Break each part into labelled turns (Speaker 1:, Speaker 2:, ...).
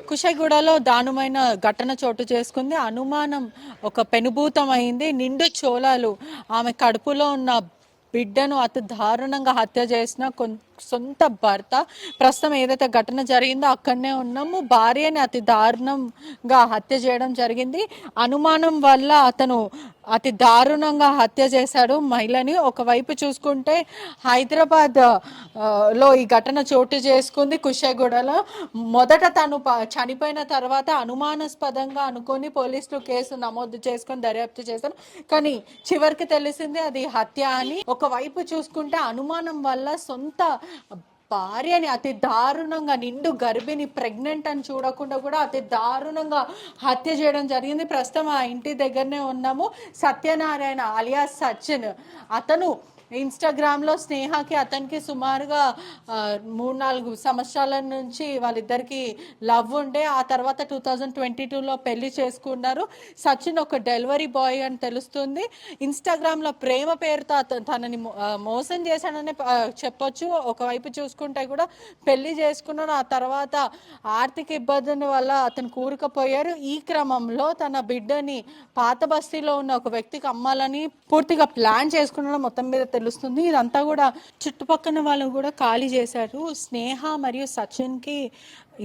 Speaker 1: కుషైగూడలో దారుణమైన ఘటన చోటు చేసుకుంది. అనుమానం ఒక పెనుభూతం అయింది. నిండు చోళాలు ఆమె కడుపులో ఉన్న బిడ్డను అతి దారుణంగా హత్య చేసిన సొంత భర్త. ప్రస్తుతం ఏదైతే ఘటన జరిగిందో అక్కడనే ఉన్నాము. భార్యని అతి దారుణంగా హత్య చేయడం జరిగింది. అనుమానం వల్ల అతను అతి దారుణంగా హత్య చేశాడు మహిళని. ఒకవైపు చూసుకుంటే హైదరాబాద్ లో ఈ ఘటన చోటు చేసుకుంది. కుషాయిగూడలో మొదట తను చనిపోయిన తర్వాత అనుమానాస్పదంగా అనుకొని పోలీసులు కేసు నమోదు చేసుకొని దర్యాప్తు చేశారు. కానీ చివరికి తెలిసింది అది హత్య అని. ఒకవైపు చూసుకుంటే అనుమానం వల్ల సొంత భార్యని అతి దారుణంగా నిండు గర్భిణి ప్రెగ్నెంట్ అని చూడకుండా కూడా అతి దారుణంగా హత్య చేయడం జరిగింది. ప్రస్తుతం ఆ ఇంటి దగ్గరనే ఉన్నాము. సత్యనారాయణ అలియాస్ సచిన్, అతను ఇన్స్టాగ్రామ్లో స్నేహకి అతనికి సుమారుగా 3-4 సంవత్సరాల నుంచి వాళ్ళిద్దరికి లవ్ ఉండే. ఆ తర్వాత 2022లో పెళ్లి చేసుకున్నారు. సచిన్ ఒక డెలివరీ బాయ్ అని తెలుస్తుంది. ఇన్స్టాగ్రామ్లో ప్రేమ పేరుతో తనని మోసం చేశాడని చెప్పొచ్చు. ఒకవైపు చూసుకుంటే కూడా పెళ్లి చేసుకున్నాడు. ఆ తర్వాత ఆర్థిక ఇబ్బందుల వల్ల అతను కూరుకుపోయారు. ఈ క్రమంలో తన బిడ్డని పాత బస్తీలో ఉన్న ఒక వ్యక్తికి అమ్మాలని పూర్తిగా ప్లాన్ చేసుకున్నాడు మొత్తం మీద తెలుస్తుంది. ఇదంతా కూడా చుట్టుపక్కల వాళ్ళు కూడా ఖాళీ చేశారు. స్నేహ మరియు సచిన్కి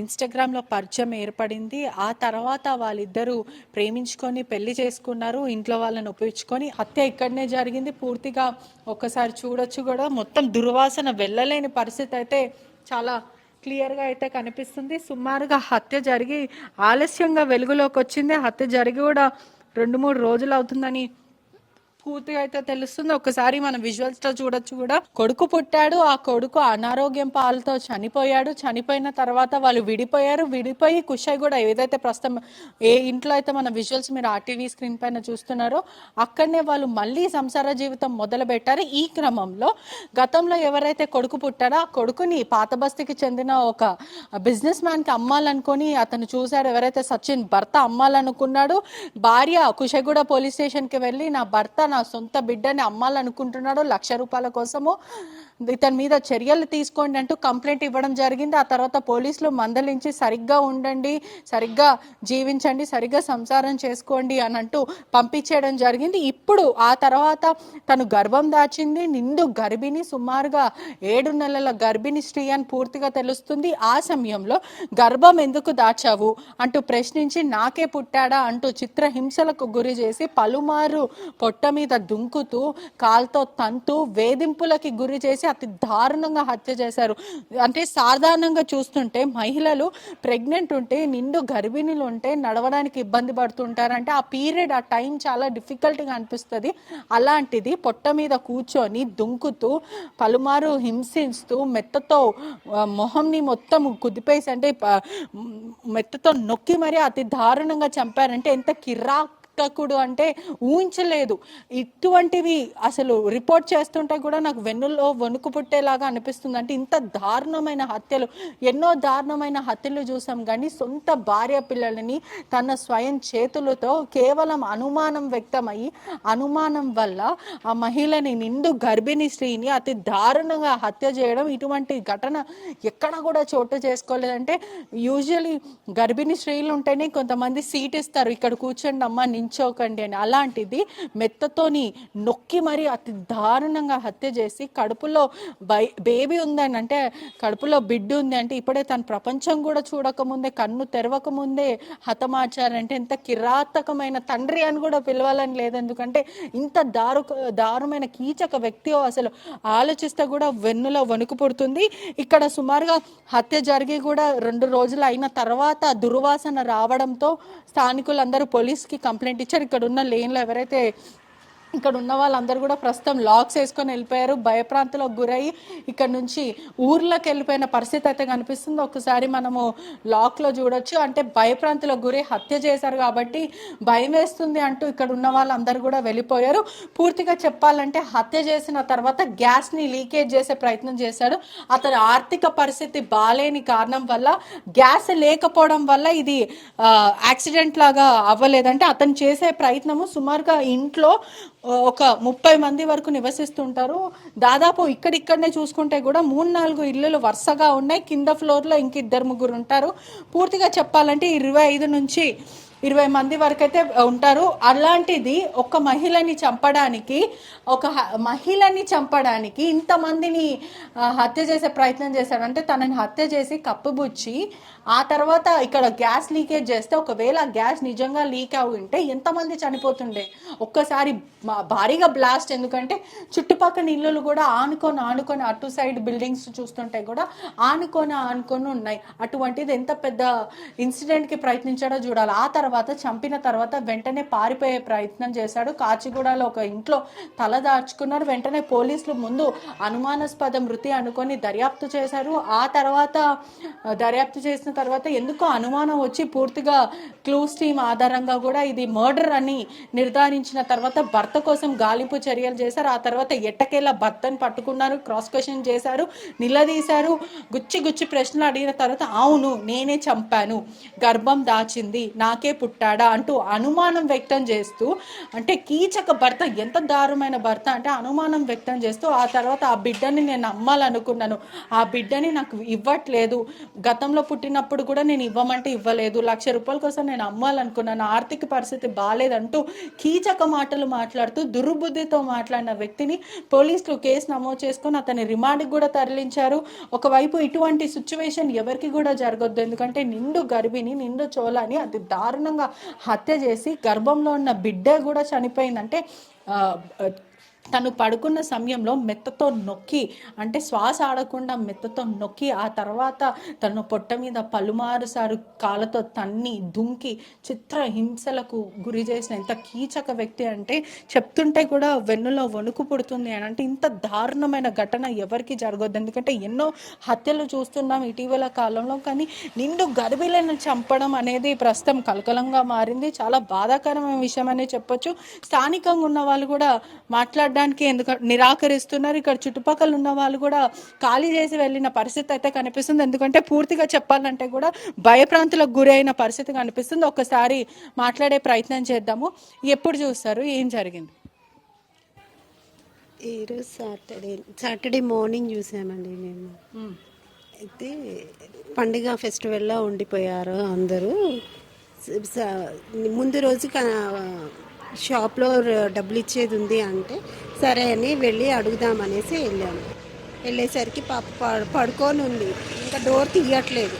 Speaker 1: ఇన్స్టాగ్రామ్లో పరిచయం ఏర్పడింది. ఆ తర్వాత వాళ్ళిద్దరూ ప్రేమించుకొని పెళ్లి చేసుకున్నారు. ఇంట్లో వాళ్ళని ఒప్పించుకొని హత్య ఇక్కడనే జరిగింది. పూర్తిగా ఒక్కసారి చూడొచ్చు కూడా. మొత్తం దుర్వాసన వెళ్ళలేని పరిస్థితి అయితే చాలా క్లియర్గా అయితే కనిపిస్తుంది. సుమారుగా హత్య జరిగి ఆలస్యంగా వెలుగులోకి వచ్చింది. హత్య జరిగి కూడా 2-3 రోజులు అవుతుందని పూర్తిగా అయితే తెలుస్తుంది. ఒకసారి మనం విజువల్స్ లో చూడొచ్చు కూడా. కొడుకు పుట్టాడు. ఆ కొడుకు అనారోగ్యం పాలతో చనిపోయాడు. చనిపోయిన తర్వాత వాళ్ళు విడిపోయి కుషాయిగూడ ఏదైతే ప్రస్తుతం ఏ ఇంట్లో అయితే మన విజువల్స్ మీరు ఆర్టీవీ స్క్రీన్ పైన చూస్తున్నారో అక్కడనే వాళ్ళు మళ్ళీ సంసార జీవితం మొదలు పెట్టారు. ఈ క్రమంలో గతంలో ఎవరైతే కొడుకు పుట్టాడో ఆ కొడుకుని పాత బస్తీకి చెందిన ఒక బిజినెస్ మ్యాన్ కి అమ్మాలనుకొని అతను చూశాడు. ఎవరైతే సచిన్ భర్త అమ్మాలనుకున్నాడు. భార్య కుషాయిగూడ పోలీస్ స్టేషన్ కి వెళ్ళి నా భర్త నా సొంత బిడ్డని అమ్మాలనుకుంటున్నాడు, ₹1,00,000 కోసము ఇతని మీద చర్యలు తీసుకోండి అంటూ కంప్లైంట్ ఇవ్వడం జరిగింది. ఆ తర్వాత పోలీసులు మందలించి సరిగ్గా ఉండండి, సరిగ్గా జీవించండి, సరిగ్గా సంసారం చేసుకోండి అని అంటూ పంపించేయడం జరిగింది. ఇప్పుడు ఆ తర్వాత తను గర్భం దాచింది. నిండు గర్భిణి, సుమారుగా 7 నెలల గర్భిణి స్త్రీ అని పూర్తిగా తెలుస్తుంది. ఆ సమయంలో గర్భం ఎందుకు దాచావు అంటూ ప్రశ్నించి నాకే పుట్టాడా అంటూ చిత్రహింసలకు గురి చేసి పలుమారు పొట్ట మీద దుంకుతూ కాల్తో తంతూ వేధింపులకి గురి చేసి అతి దారుణంగా హత్య చేశారు. అంటే సాధారణంగా చూస్తుంటే మహిళలు ప్రెగ్నెంట్ ఉంటే నిండు గర్భిణీలు ఉంటే నడవడానికి ఇబ్బంది పడుతుంటారంటే ఆ పీరియడ్ ఆ టైం చాలా డిఫికల్ట్గా అనిపిస్తుంది. అలాంటిది పొట్ట మీద కూర్చొని దుంకుతూ పలుమారు హింసిస్తూ మెత్తతో మొహంని మొత్తం కుదిపేసి అంటే మెత్తతో నొక్కి మరీ అతి దారుణంగా చంపారంటే ఎంత కిరాతకుడు అంటే ఊహించలేదు. ఇటువంటివి అసలు రిపోర్ట్ చేస్తుంటే కూడా నాకు వెన్నులో వణుకు పుట్టేలాగా అనిపిస్తుంది. అంటే ఇంత దారుణమైన హత్యలు, ఎన్నో దారుణమైన హత్యలు చూసాం కానీ సొంత భార్య పిల్లలని తన స్వయం చేతులతో కేవలం అనుమానం వ్యక్తమయ్యి అనుమానం వల్ల ఆ మహిళని నిండు గర్భిణీ స్త్రీని అతి దారుణంగా హత్య చేయడం, ఇటువంటి ఘటన ఎక్కడ కూడా చోటు చేసుకోలేదంటే యూజువలీ గర్భిణీ స్త్రీలు ఉంటేనే కొంతమంది సీట్ ఇస్తారు, ఇక్కడ కూర్చోండి అమ్మ నించోకండి అని. అలాంటిది మెత్తతోని నొక్కి మరి అతి దారుణంగా హత్య చేసి కడుపులో బేబీ ఉందని అంటే కడుపులో బిడ్డ ఉంది అంటే ఇప్పుడే తన ప్రపంచం కూడా చూడకముందే కన్ను తెరవకముందే హతమార్చారంటే ఎంత కిరాతకమైన తండ్రి అని కూడా పిలవాలని లేదు. ఎందుకంటే ఇంత దారుణమైన కీచక వ్యక్తి అసలు ఆలోచిస్తే కూడా వెన్నులో వణుకు పుడుతుంది. ఇక్కడ సుమారుగా హత్య జరిగి కూడా 2 రోజులు అయిన తర్వాత దుర్వాసన రావడంతో స్థానికులందరూ పోలీస్కి కంప్లైంట్ ఇచ్చారు. ఇక్కడ ఉన్న లేన్లో ఎవరైతే ఇక్కడ ఉన్న వాళ్ళందరూ కూడా ప్రస్తుతం లాక్స్ వేసుకొని వెళ్ళిపోయారు. భయప్రాంతులకు గురయ్యి ఇక్కడ నుంచి ఊర్లోకి వెళ్ళిపోయిన పరిస్థితి అయితే కనిపిస్తుంది. ఒకసారి మనము లాక్లో చూడొచ్చు. అంటే భయప్రాంతులకు గురై హత్య చేశారు కాబట్టి భయం వేస్తుంది అంటూ ఇక్కడ ఉన్న వాళ్ళందరూ కూడా వెళ్ళిపోయారు. పూర్తిగా చెప్పాలంటే హత్య చేసిన తర్వాత గ్యాస్ని లీకేజ్ చేసే ప్రయత్నం చేశాడు. అతని ఆర్థిక పరిస్థితి బాలేని కారణం వల్ల, గ్యాస్ లేకపోవడం వల్ల ఇది యాక్సిడెంట్ లాగా అవ్వలేదంటే అతను చేసే ప్రయత్నము సుమారుగా ఇంట్లో ఒక 30 మంది వరకు నివసిస్తుంటారు. దాదాపు ఇక్కడిక్కడనే చూసుకుంటే కూడా 3-4 ఇళ్ళు వరుసగా ఉన్నాయి. కింద ఫ్లోర్లో ఇంక 2-3 ఉంటారు. పూర్తిగా చెప్పాలంటే 25 నుంచి 20 మంది వరకు అయితే ఉంటారు. అలాంటిది ఒక మహిళని చంపడానికి ఇంతమందిని హత్య చేసే ప్రయత్నం చేశాడు. అంటే తనని హత్య చేసి కప్పుబుచ్చి ఆ తర్వాత ఇక్కడ గ్యాస్ లీకేజ్ చేస్తే, ఒకవేళ గ్యాస్ నిజంగా లీక్ అయి ఉంటే ఎంతమంది చనిపోతుండే. ఒక్కసారి భారీగా బ్లాస్ట్. ఎందుకంటే చుట్టుపక్కల ఇళ్ళు కూడా ఆనుకొని అటు సైడ్ బిల్డింగ్స్ చూస్తుంటే కూడా ఆనుకొని ఉన్నాయి. అటువంటిది ఎంత పెద్ద ఇన్సిడెంట్కి ప్రయత్నించాడో చూడాలి. ఆ తర్వాత చంపిన తర్వాత వెంటనే పారిపోయే ప్రయత్నం చేశాడు. కాచిగూడలో ఒక ఇంట్లో తల దాచుకున్నారు. వెంటనే పోలీసులు ముందు అనుమానాస్పద మృతి అనుకొని దర్యాప్తు చేశారు. ఆ తర్వాత దర్యాప్తు చేసిన తర్వాత ఎందుకో అనుమానం వచ్చి పూర్తిగా క్లూస్ టీమ్ ఆధారంగా కూడా ఇది మర్డర్ అని నిర్ధారించిన తర్వాత భర్త కోసం గాలింపు చర్యలు చేశారు. ఆ తర్వాత ఎట్టకేలా భర్తను పట్టుకున్నారు, క్రాస్ క్వశ్చన్ చేశారు, నిలదీశారు. గుచ్చి ప్రశ్నలు అడిగిన తర్వాత అవును నేనే చంపాను, గర్భం దాచింది, నాకే పుట్టాడా అంటూ అనుమానం వ్యక్తం చేస్తూ, అంటే కీచక భర్త, ఎంత దారుణమైన భర్త అంటే అనుమానం వ్యక్తం చేస్తూ, ఆ తర్వాత ఆ బిడ్డని నేను అమ్మాలనుకున్నాను, ఆ బిడ్డని నాకు ఇవ్వట్లేదు, గతంలో పుట్టినప్పుడు కూడా నేను ఇవ్వమంటే ఇవ్వలేదు, ₹1,00,000 కోసం నేను అమ్మాలనుకున్నాను, ఆర్థిక పరిస్థితి బాగాలేదంటూ కీచక మాటలు మాట్లాడుతూ దుర్బుద్ధితో మాట్లాడిన వ్యక్తిని పోలీసులు కేసు నమోదు చేసుకొని అతని రిమాండ్కి కూడా తరలించారు. ఒకవైపు ఇటువంటి సిచ్యువేషన్ ఎవరికి కూడా జరగొద్దు. ఎందుకంటే నిండు గర్భిణి, నిండు చోళని అతి దారుణంగా హత్య చేసి గర్భంలో ఉన్న బిడ్డ కూడా చనిపోయిందంటే తను పడుకున్న సమయంలో మెత్తతో నొక్కి, అంటే శ్వాస ఆడకుండా మెత్తతో నొక్కి, ఆ తర్వాత తను పొట్ట మీద పలుమారుసారు కాళ్ళతో తన్ని దుంకి చిత్ర హింసలకు గురి చేసిన ఎంత కీచక వ్యక్తి అంటే చెప్తుంటే కూడా వెన్నులో వణుకు పుడుతుంది. అని అంటే ఇంత దారుణమైన ఘటన ఎవరికి జరగొద్దు. ఎందుకంటే ఎన్నో హత్యలు చూస్తున్నాం ఇటీవల కాలంలో, కానీ నిండు గర్భిలను చంపడం అనేది ప్రస్తుతం కలకలంగా మారింది. చాలా బాధాకరమైన విషయం అనే చెప్పొచ్చు. స్థానికంగా ఉన్న వాళ్ళు కూడా మాట్లాడడానికి ఎందుకంటే నిరాకరిస్తున్నారు. ఇక్కడ చుట్టుపక్కల ఉన్న వాళ్ళు కూడా ఖాళీ చేసి వెళ్ళిన పరిస్థితి అయితే కనిపిస్తుంది. ఎందుకంటే పూర్తిగా చెప్పాలంటే కూడా భయప్రాంతులకు గురి అయిన పరిస్థితి కనిపిస్తుంది. ఒక్కసారి మాట్లాడే ప్రయత్నం చేద్దాము. ఎప్పుడు చూస్తారు, ఏం జరిగింది?
Speaker 2: ఈరోజు సాటర్డే మార్నింగ్ చూసామండి మేము. అయితే పండుగ ఫెస్టివల్లో ఉండిపోయారు అందరూ. ముందు రోజు షాప్లో డబ్బులు ఇచ్చేది ఉంది అంటే సరే అని వెళ్ళి అడుగుదామనేసి వెళ్ళాము. వెళ్ళేసరికి పాప పడుకొని ఉంది, ఇంకా డోర్ తీయట్లేదు.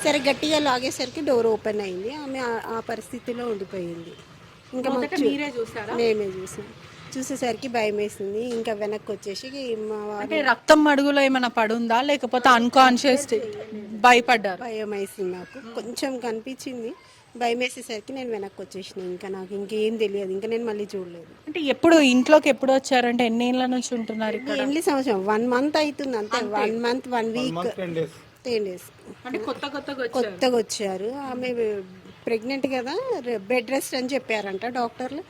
Speaker 2: సరే గట్టిగా లాగేసరికి డోర్ ఓపెన్ అయింది. ఆమె ఆ పరిస్థితిలో ఉండిపోయింది. ఇంకా మేమే చూసాం. చూసేసరికి భయం వేసింది. ఇంకా వెనక్కి వచ్చేసి మా
Speaker 1: వారు రక్తం అడుగులో ఏమైనా పడుందా లేకపోతే అన్కాన్షియస్ భయపడ్డారు?
Speaker 2: భయం వేసింది నాకు, కొంచెం కనిపించింది. భయం వేసేసరికి నేను వెనక్కి వచ్చేసిన. ఇంకా నాకు ఇంకేం తెలియదు, ఇంకా నేను మళ్ళీ చూడలేదు.
Speaker 1: అంటే ఎప్పుడు ఇంట్లోకి ఎప్పుడు వచ్చారంటే ఎన్ని ఏళ్ళ నుంచి ఉంటున్నారు ఇక్కడ?
Speaker 2: ఎన్ని సంవత్సరం 1 month అవుతుంది అంతే. 1 month 1 week 10 days
Speaker 1: అంటే
Speaker 2: కొత్తగా వచ్చారు. ఆమె ప్రెగ్నెంట్ కదా, బెడ్ రెస్ట్ అని చెప్పారంట డాక్టర్లు.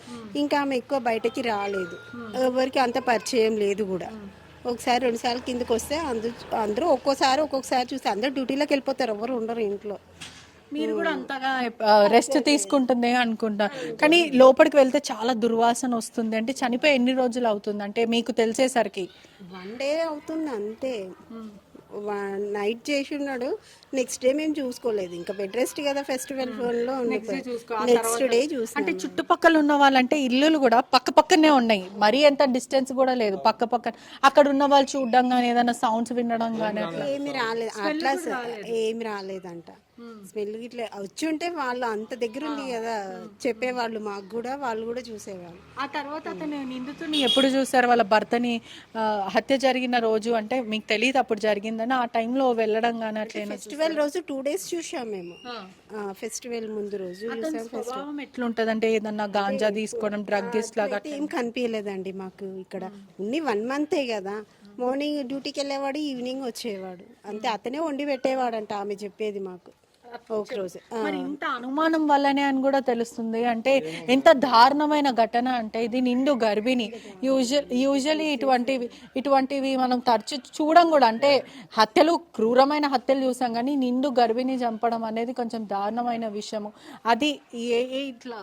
Speaker 2: ఇంకా ఆమె ఎక్కువ బయటకి రాలేదు, ఎవరికి అంత పరిచయం లేదు కూడా. ఒకసారి 2 సార్లు కిందకి వస్తే అందరూ ఒక్కొక్కసారి చూస్తే అందరూ డ్యూటీలోకి వెళ్ళిపోతారు, ఎవరు ఉండరు ఇంట్లో.
Speaker 1: మీరు కూడా అంతగా రెస్ట్ తీసుకుంటుంది అనుకుంటా, కానీ లోపలికి వెళ్తే చాలా దుర్వాసన వస్తుంది. అంటే చనిపోయి ఎన్ని రోజులు అవుతుంది అంటే మీకు తెలిసేసరికి?
Speaker 2: 1 day అవుతుంది అంతే. నైట్ చేసి ఉన్నాడు, నెక్స్ట్ డే మేము చూసుకోలేదు. ఇంకా బెడ్ రెస్ట్ కదా ఫెస్టివల్ లో, నెక్స్ట్ డే చూసాం.
Speaker 1: అంటే చుట్టుపక్కల ఉన్న వాళ్ళంటే ఇల్లులు కూడా పక్కనే ఉన్నాయి, మరీ ఎంత డిస్టెన్స్ కూడా లేదు, పక్క అక్కడ ఉన్న వాళ్ళు చూడడం కానీ ఏదైనా సౌండ్స్ వినడం కానీ
Speaker 2: ఏమి రాలేదు. అట్లా ఏమి రాలేదంట. స్మెల్ ఇట్లా వచ్చి ఉంటే వాళ్ళు అంత దగ్గర ఉంది కదా చెప్పేవాళ్ళు మాకు కూడా, వాళ్ళు కూడా చూసేవాళ్ళు.
Speaker 1: ఆ తర్వాత అతను నిందితుని ఎప్పుడు చూసారు? వాళ్ళ భర్తని హత్య జరిగిన రోజు అంటే మీకు తెలియదు అప్పుడు జరిగిందని, ఆ టైంలో వెళ్ళడం కానీ అట్లా?
Speaker 2: ఫెస్టివల్ రోజు 2 days చూసాం మేము. ఫెస్టివల్ ముందు రోజు
Speaker 1: చూసాం. ఎట్లుంటది అంటే ఏదన్నా గాంజా తీసుకోవడం, డ్రగ్గిస్ట్ లాగా
Speaker 2: ఏం కనిపించలేదండి మాకు. ఇక్కడ ఉన్ని 1 month కదా. మార్నింగ్ డ్యూటీకి వెళ్ళేవాడు, ఈవినింగ్ వచ్చేవాడు అంతే. అతనే వండి పెట్టేవాడంట ఆమె చెప్పేది మాకు.
Speaker 1: మరి ఇంత అనుమానం వల్లనే అని కూడా తెలుస్తుంది. అంటే ఎంత దారుణమైన ఘటన అంటే ఇది నిండు గర్భిణి. యూజువల్లీ ఇటువంటివి మనం తరచు చూడం కూడా. అంటే క్రూరమైన హత్యలు చూసాం, కానీ నిండు గర్భిణి చంపడం అనేది కొంచెం దారుణమైన విషయము. అది ఇట్లా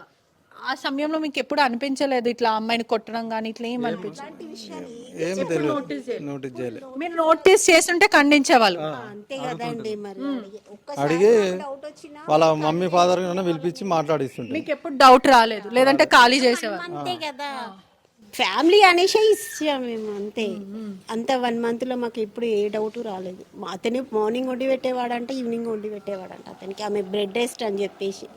Speaker 1: ఆ సమయంలో మీకు ఎప్పుడు అనిపించలేదు ఇట్లా అమ్మాయిని కొట్టడం కానీ ఇట్లా ఏం అనిపించలేదు?
Speaker 3: ఏం తెలియదు, నోటీస్ చేయలేదు.
Speaker 1: మీరు నోటీస్ చేస్తుంటే ఖండించేవాళ్ళు.
Speaker 2: అంతే కదండి మరి
Speaker 3: అడిగి
Speaker 2: డౌట్ వచ్చినా
Speaker 3: వాళ్ళ మమ్మీ ఫాదర్ పిలిపించి మాట్లాడిస్తుంటే
Speaker 1: మీకు ఎప్పుడు డౌట్ రాలేదు, లేదంటే ఖాళీ చేసేవాళ్ళు?
Speaker 2: అంతే కదా, ఫ్యామిలీ అనేసే ఇచ్చాం మేము అంతే. అంత 1 monthలో మాకు ఎప్పుడు ఏ డౌట్ రాలేదు. అతను మార్నింగ్ వండి పెట్టేవాడంట, ఈవినింగ్ వండి పెట్టేవాడంట అతనికి, ఆమె బ్రెడ్ రెస్ట్ అని చెప్పేసి.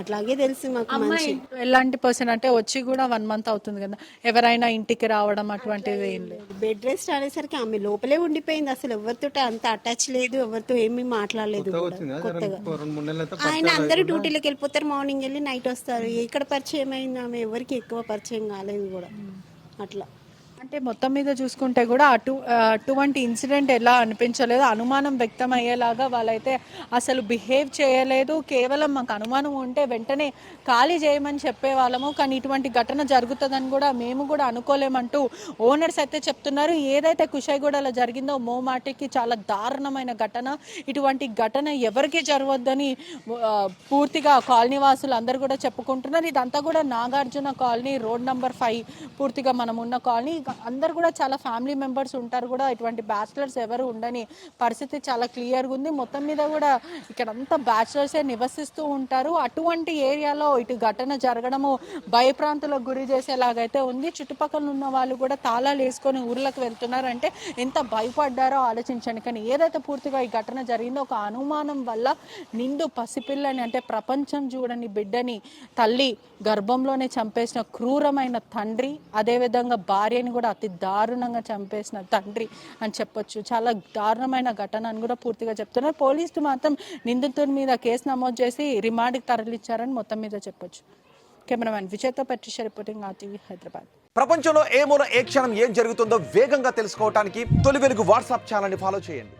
Speaker 2: అట్లాగే తెలుసు మాకు మంచి.
Speaker 1: అమ్మాయి ఎలాంటి పర్సన్ అంటే వచ్చి కూడా 1 month అవుతుంది కదా, ఎవరైనా ఇంటికి రావడం అటువంటిది ఏం లేదు.
Speaker 2: బెడ్ రెస్ట్ అనేసరికి ఆమె లోపలే ఉండిపోయింది, అసలు ఎవరితో అంత అటాచ్ లేదు, ఎవరితో ఏమీ మాట్లాడలేదు కూడా. కొత్తగా
Speaker 3: 2-3 నెలలు అయితే
Speaker 2: ఆయన అందరూ డ్యూటీలోకి వెళ్ళిపోతారు, మార్నింగ్ వెళ్ళి నైట్ వస్తారు. ఎక్కడ పరిచయం అయింది ఆమె, ఎవరికి ఎక్కువ పరిచయం కాలేదు కూడా అట్లా.
Speaker 1: అంటే మొత్తం మీద చూసుకుంటే కూడా అటువంటి ఇన్సిడెంట్ ఎలా అనిపించలేదు, అనుమానం వ్యక్తం అయ్యేలాగా వాళ్ళైతే అసలు బిహేవ్ చేయలేదు. కేవలం మాకు అనుమానం ఉంటే వెంటనే ఖాళీ చేయమని చెప్పేవాళ్ళము, కానీ ఇటువంటి ఘటన జరుగుతుందని కూడా మేము కూడా అనుకోలేమంటూ ఓనర్స్ అయితే చెప్తున్నారు. ఏదైతే కుషాయిగూడలో జరిగిందో మోమాటికి చాలా దారుణమైన ఘటన. ఇటువంటి ఘటన ఎవరికి జరగవద్దని పూర్తిగా కాలనీ వాసులు అందరూ కూడా చెప్పుకుంటున్నారు. ఇదంతా కూడా నాగార్జున కాలనీ, రోడ్ నంబర్ 5 పూర్తిగా మనం ఉన్న కాలనీ. అందరు కూడా చాలా ఫ్యామిలీ మెంబర్స్ ఉంటారు కూడా, ఇటువంటి బ్యాచిలర్స్ ఎవరు ఉండని పరిస్థితి చాలా క్లియర్గా ఉంది. మొత్తం మీద కూడా ఇక్కడ అంతా బ్యాచిలర్సే నివసిస్తూ ఉంటారు. అటువంటి ఏరియాలో ఇటు ఘటన జరగడము భయప్రాంతులకు గురి చేసేలాగైతే ఉంది. చుట్టుపక్కల ఉన్న వాళ్ళు కూడా తాళాలు వేసుకొని ఊర్లకు వెళ్తున్నారంటే ఎంత భయపడ్డారో ఆలోచించండి. కానీ ఏదైతే పూర్తిగా ఈ ఘటన జరిగిందో ఒక అనుమానం వల్ల నిండు పసిపిల్లని, అంటే ప్రపంచం చూడని బిడ్డని తల్లి గర్భంలోనే చంపేసిన క్రూరమైన తండ్రి, అదేవిధంగా భార్యని కూడా అతి దారుణంగా చంపేసిన తండ్రి అని చెప్పొచ్చు. చాలా దారుణమైన ఘటన అని కూడా పూర్తిగా చెప్తున్నారు. పోలీసులు మాత్రం నిందితుడి మీద కేసు నమోదు చేసి రిమాండ్కి తరలించారని మొత్తం మీద చెప్పొచ్చు. కెమెరామ్యాన్ విజయ్తో పట్రిషా రిపోర్టింగ్ RTV హైదరాబాద్.
Speaker 4: ప్రపంచంలో ఏ మూల ఏ క్షణం ఏం జరుగుతుందో వేగంగా తెలుసుకోవడానికి తొలి వెలుగు వాట్సాప్ ఛానల్ని ఫాలో చేయండి.